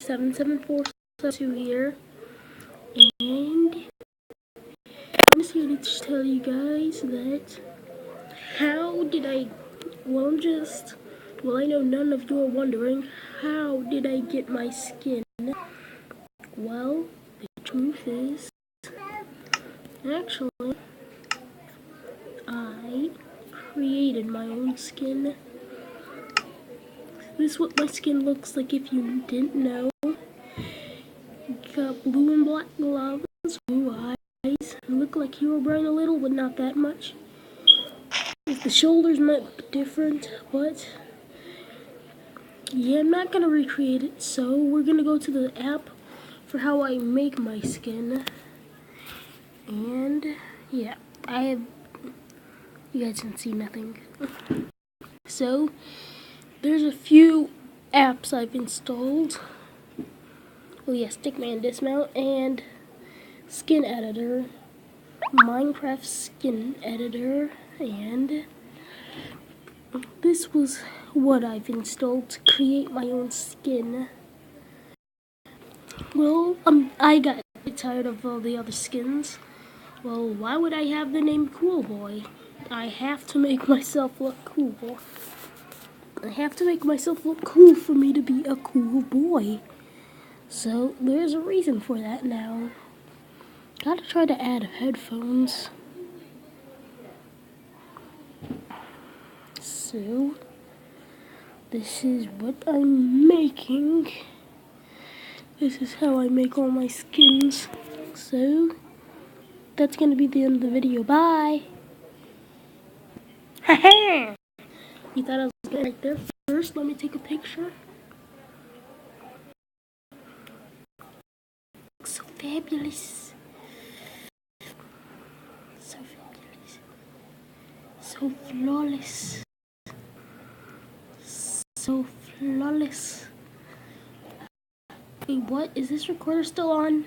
77472 here, and I'm just here to tell you guys that how did I, I know none of you are wondering, how did I get my skin? Well, the truth is, actually, I created my own skin. This is what my skin looks like if you didn't know. Got blue and black gloves, blue eyes. Look like Herobrine a little, but not that much. The shoulders might be different, but yeah, I'm not gonna recreate it. So we're gonna go to the app for how I make my skin. And yeah, you guys can see nothing. So there's a few apps I've installed. Oh yeah, Stickman Dismount and Skin Editor, Minecraft Skin Editor, and this was what I've installed to create my own skin. Well, I got tired of all the other skins. Well, why would I have the name Cool Boy? I have to make myself look cool. I have to make myself look cool for me to be a cool boy. So there's a reason for that now. Gotta try to add headphones. So this is what I'm making. This is how I make all my skins. So that's gonna be the end of the video. Bye. Haha. You thought I was good right there? First, let me take a picture. So fabulous. So fabulous. So flawless. So flawless. Wait, what? Is this recorder still on?